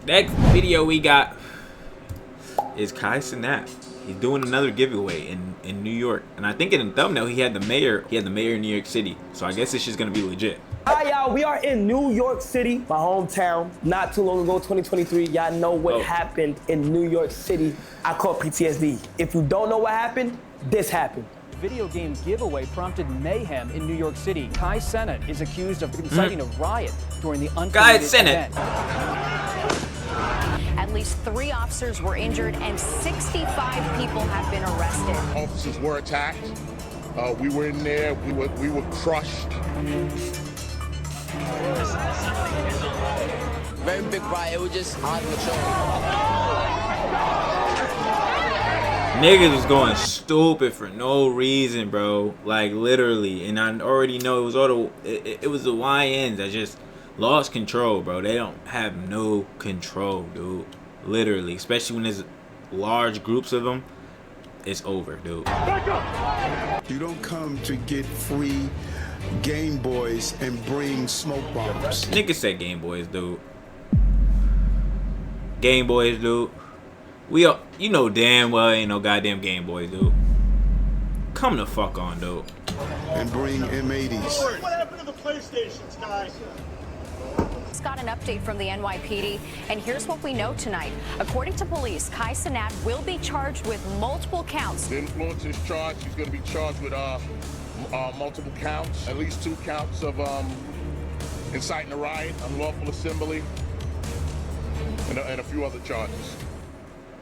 Next video we got is Cenat. He's doing another giveaway in New York, and I think in the thumbnail he had the mayor. He had the mayor of New York City, so I guess it's just gonna be legit. Hi y'all, we are in New York City, my hometown. Not too long ago, 2023. Y'all know what happened in New York City. I caught PTSD. If you don't know what happened, this happened. Video game giveaway prompted mayhem in New York City. Cenat is accused of inciting a riot during the unpermitted event. At least 3 officers were injured and 65 people have been arrested. Officers were attacked. We were in there. We were crushed. Very big riot. It was just out of control. Niggas was going stupid for no reason, bro. Like literally, and I already know it was all the it was the YNs that just lost control, bro. They don't have no control, dude. Literally, especially when there's large groups of them, it's over, dude. You don't come to get free Game Boys and bring smoke bombs. Niggas said Game Boys, dude. Game Boys, dude. You know damn well ain't no goddamn Game Boys, dude. Come the fuck on, dude. And bring M80s. What happened to the PlayStations, guys? Got an update from the NYPD, and here's what we know tonight. According to police, Cenat will be charged with multiple counts. The influence is charged. He's going to be charged with multiple counts, at least 2 counts of inciting a riot, unlawful assembly, and a few other charges.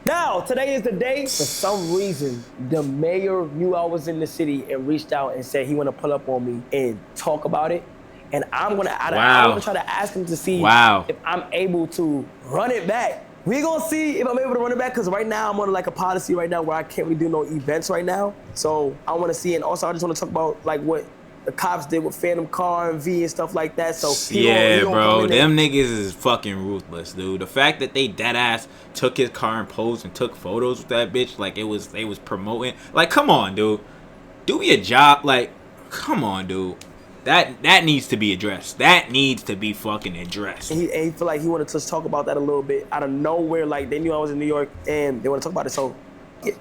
Now, today is the day. For some reason, the mayor knew I was in the city and reached out and said he want to pull up on me and talk about it. And I'm gonna try to ask him to see if I'm able to run it back. We gonna see if I'm able to run it back, because right now I'm on like a policy right now where I can't really do no events right now. So I wanna see, and also I just wanna talk about like what the cops did with Phantom Car and V and stuff like that. So yeah, bro, them niggas is fucking ruthless, dude. The fact that they dead ass took his car and posed and took photos with that bitch, like they was promoting. Like, come on, dude. Do me a job. Like, come on, dude. That needs to be addressed. That needs to be fucking addressed. And he feel like he wanted to talk about that a little bit out of nowhere. Like they knew I was in New York and they want to talk about it. So yeah,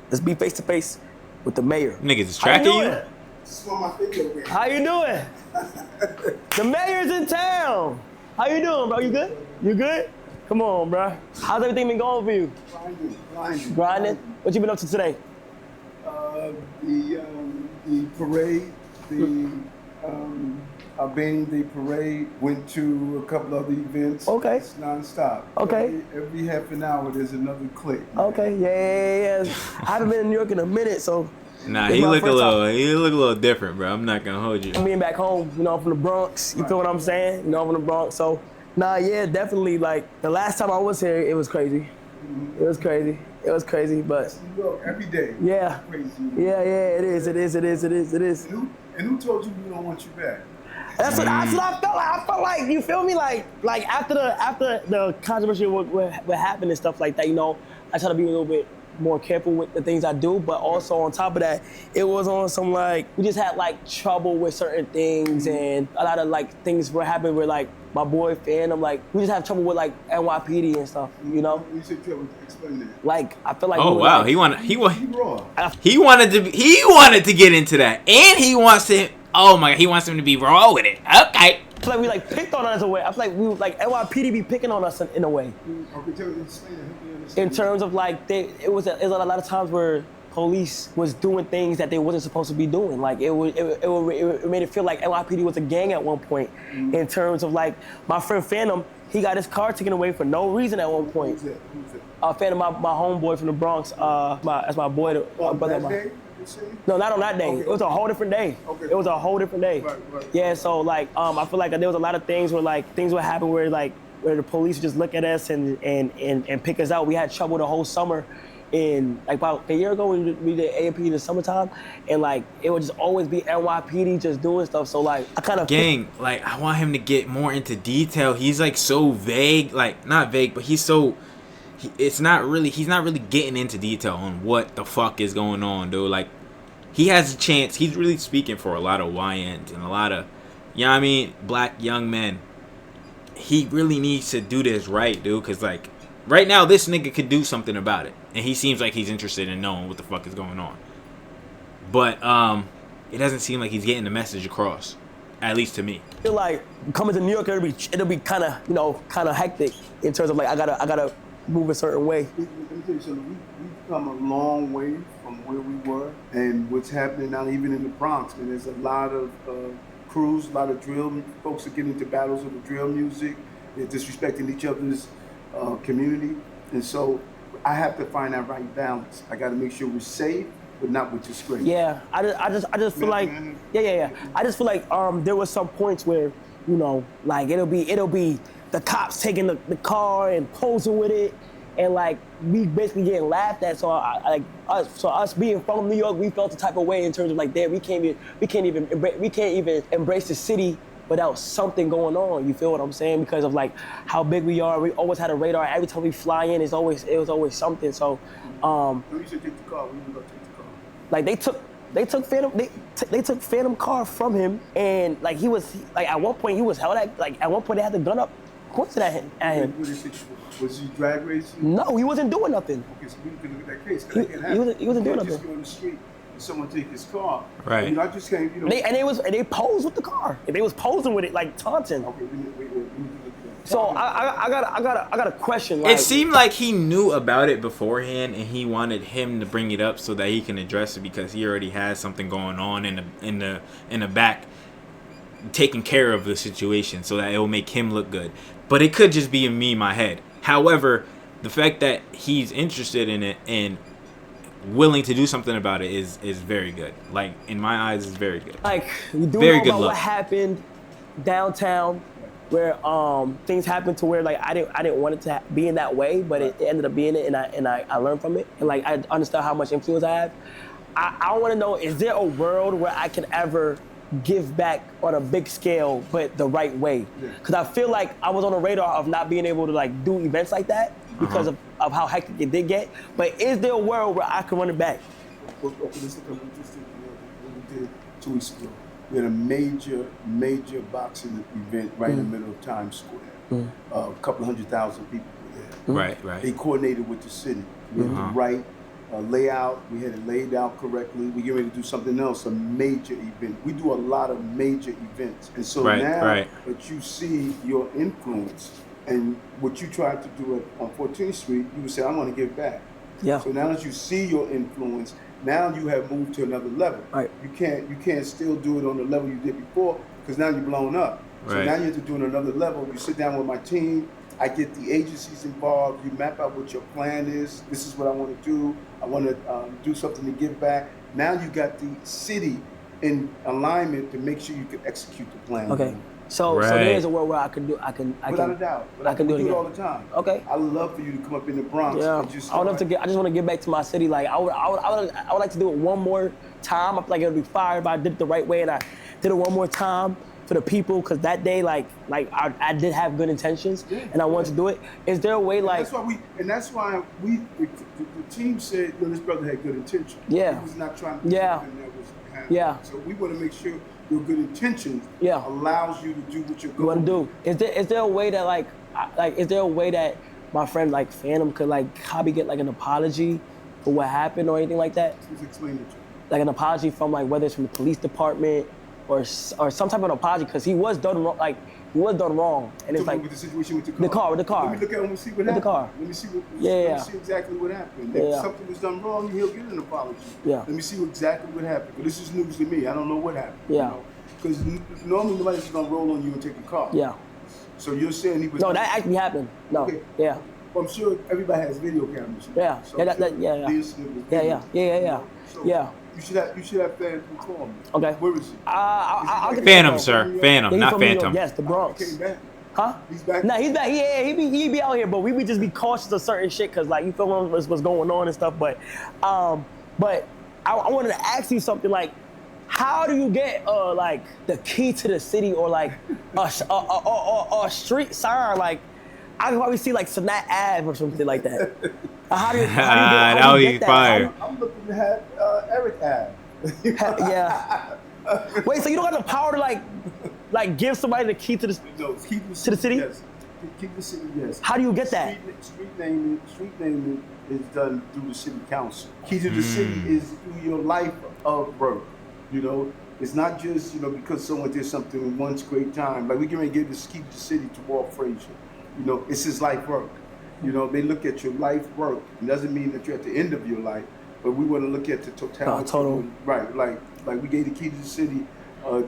let's be face to face with the mayor. Niggas is tracking you. How you doing? The mayor's in town. How you doing, bro? You good? You good? Come on, bro. How's everything been going for you? Grinding. What you been up to today? The parade. I've been the parade, went to a couple other events. Okay. It's non-stop. Okay. Every half an hour there's another clip. Okay, yeah. I haven't been in New York in a minute, so. Nah, he look a little different, bro. I'm not gonna hold you. I'm being back home, you know, I'm from the Bronx. You feel what I'm saying? You know, I'm from the Bronx. So, nah, yeah, definitely. Like the last time I was here, it was crazy. It was crazy. It was crazy, but. New York every day. Yeah. Crazy. Yeah, it is. And who told you we don't want you back? That's what I felt like. I felt like, you feel me? Like after the controversy what happened and stuff like that, you know, I try to be a little bit more careful with the things I do, but also on top of that, it was on some like, we just had like trouble with certain things, and a lot of like things were happening where like my boy Phantom, like we just have trouble with like NYPD and stuff, you know? You said you have to explain that. Like I feel like wow, like, he wanted to get into that, and he wants to. Oh my God, he wants him to be raw with it. Okay. I feel like we like picked on us in a way. I feel like we like NYPD be picking on us in a way. In terms of like it was a lot of times where police was doing things that they wasn't supposed to be doing. Like it made it feel like NYPD was a gang at one point. In terms of like my friend Phantom, he got his car taken away for no reason at one point. Who's that? Phantom, my homeboy from the Bronx. That's my boy. Brother. No, not on that day. Okay, it was a whole different day. Okay. It was a whole different day. Right. Yeah, so like I feel like there was a lot of things where like things would happen where the police would just look at us and pick us out. We had trouble the whole summer. In like about a year ago, we did AMP in the summertime, and like it would just always be NYPD just doing stuff. So like I kind of like I want him to get more into detail. He's like so vague, like not vague, but he's not really getting into detail on what the fuck is going on, dude. Like he has a chance. He's really speaking for a lot of YNs and a lot of, you know what I mean, black young men. he really needs to do this right, dude. Because, like, right now, this nigga could do something about it. And he seems like he's interested in knowing what the fuck is going on. But it doesn't seem like he's getting the message across. At least to me. I feel like coming to New York, it'll be kind of hectic in terms of like I gotta move a certain way. Let me tell you something. We've come a long way from where we were, and what's happening now, even in the Bronx. And there's a lot of crews, a lot of drill folks are getting into battles over drill music. They're disrespecting each other's community, and so I have to find that right balance. I got to make sure we're safe, but not with disgrace. Yeah, I just feel like yeah. I just feel like there was some points where, you know, like it'll be the cops taking the car and posing with it, and like we basically getting laughed at. So us being from New York, we felt the type of way in terms of like, damn, we can't even embrace the city without something going on. You feel what I'm saying? Because of like how big we are, we always had a radar. Every time we fly in, it was always something. So We should take the car. We would go take the car. like they took Phantom car from him, and like he was like at one point he was held at one point they had the gun up pointed at him. Was he drag racing? No, he wasn't doing nothing. Okay, so we can look at that case. He wasn't doing Just nothing. go on the street and someone take his car. Right. You know, I just can't. You know. They posed with the car. They was posing with it like taunting. Okay, we need to look at that. So I got a question. Like, It seemed like he knew about it beforehand, and he wanted him to bring it up so that he can address it because he already has something going on in the back, taking care of the situation so that it will make him look good. But it could just be in my head. However, the fact that he's interested in it and willing to do something about it is very good. Like, in my eyes, is very good. like we do Very know good about look. what happened downtown, where things happened to where like I didn't want it to be in that way, but it ended up being it, and I learned from it, and like I understand how much influence I have. I want to know, is there a world where I can ever give back on a big scale, but the right way? Because I feel like I was on the radar of not being able to like do events like that because of how hectic it did get. But is there a world where I can run it back? Let's look at what we did 2 weeks ago. We had a major boxing event right in the middle of Times Square. A couple 100,000 people were there. Right. They coordinated with the city. We had the right layout. We had it laid out correctly. We get ready to do something else, a major event. We do a lot of major events. And so now that you see your influence and what you tried to do on 14th Street, you would say, I'm going to give back. Yeah. So now that you see your influence, now you have moved to another level. Right. You can't still do it on the level you did before because now you're blown up. So now you have to do it on another level. You sit down with my team. I get the agencies involved. You map out what your plan is. This is what I want to do. I want to do something to give back. Now you got the city in alignment to make sure you can execute the plan. Okay. So there is a world where I can do. Without a doubt. I can do it again. all the time. Okay. I love for you to come up in the Bronx. Yeah. And just I would love to I just want to get back to my city. Like I would like to do it one more time. I feel like it would be fire if I did it the right way, and I did it one more time for the people, because that day, like I did have good intentions, and I wanted to do it. Is there a way, like? That's why the team said, this brother had good intentions. Yeah. He was not trying to do something that was happening. Yeah. So we want to make sure your good intentions allows you to do what you're going to do. Is there a way that is there a way that my friend like Phantom could like probably get like an apology for what happened or anything like that? Please explain it to me. Like an apology from like whether it's from the police department or some type of apology, because he was done wrong. Like he was done wrong, and it's like with the situation with the car. With the car. Let me look at him and see what happened. The car. Let me see what. Yeah. Let me see exactly what happened. If something was done wrong, he'll get an apology. Yeah. Let me see exactly what happened. But this is news to me. I don't know what happened. Yeah. Because normally nobody's just gonna roll on you and take the car. Yeah. So you're saying he was? No, that actually happened. No. Okay. Yeah. Well, I'm sure everybody has video cameras. Yeah. So Yeah. You should have Phantom call me. Okay. Where is he? I'll get Phantom, sir. Phantom, he's not from New York. Phantom. Yes, the Bronx. Came back. Huh? He's back. Nah, he's back. Yeah, he be out here, but we would just be cautious of certain shit, cause like you feel what's going on and stuff. But I wanted to ask you something, like, how do you get like the key to the city or like a street sign? Like I can probably see like Cenat Ave or something like that. How do you get that? Fire. I'm looking to have Eric Ave. Yeah. Wait, so you don't have the power to like Like give somebody the key to the keep the city? Yes. Keep the city, yes. How do you get that? Street naming is done through the city council. Key to the city is through your life of work. You know, it's not just, you know, because someone did something in one great time. Like we can give this key to the city to Walt Frazier. You know, it's his life work. You know, they look at your life work. It doesn't mean that you're at the end of your life, but we want to look at the totality. Total. Right, like we gave the key to the city.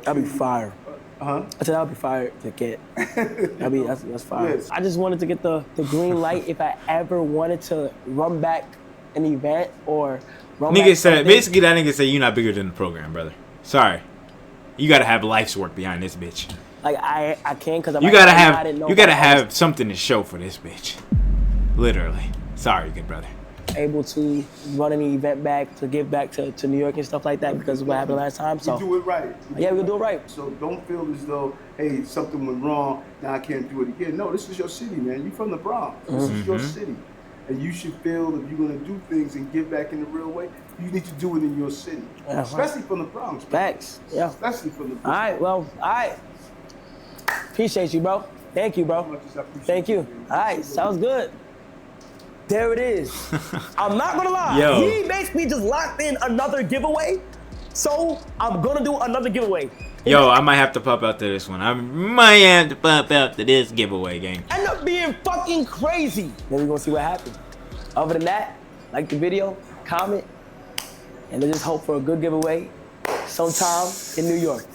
That'd be fire. I said that'd be fire to get. That's fire. Yes. I just wanted to get the green light if I ever wanted to run back an event or run back Nigga said, something. basically that nigga said you're not bigger than the program, brother. Sorry. You gotta have life's work behind this bitch. Like I can't because you gotta have something to show for this bitch. Literally. Sorry, good brother. Able to run an event back to give back to New York and stuff like that because of what happened last time. So we do it right. We'll do it right. So don't feel as though, hey, something went wrong, now I can't do it again. No, this is your city, man. You from the Bronx. This is your city. And you should feel if you're gonna do things and give back in the real way, you need to do it in your city. Yeah, especially from the Bronx. Facts. Yeah. Especially from the Bronx. All right, well, all right. Appreciate you, bro. Thank you, bro. Thank you. All right, sounds good. There it is. I'm not gonna lie. Yo. He basically just locked in another giveaway. So I'm gonna do another giveaway. Yo, I might have to pop out to this one. I might have to pop out to this giveaway, gang. End up being fucking crazy. Then we're gonna see what happens. Other than that, like the video, comment, and then just hope for a good giveaway sometime in New York.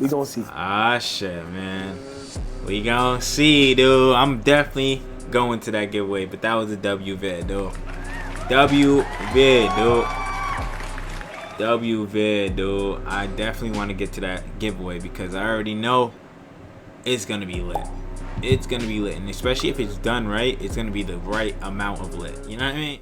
We gonna see. Ah, shit, man. We gonna see, dude. I'm definitely going to that giveaway, but that was a W vid, dude. W vid, dude. W vid, dude. I definitely want to get to that giveaway because I already know it's gonna be lit. It's gonna be lit, and especially if it's done right, it's gonna be the right amount of lit. You know what I mean?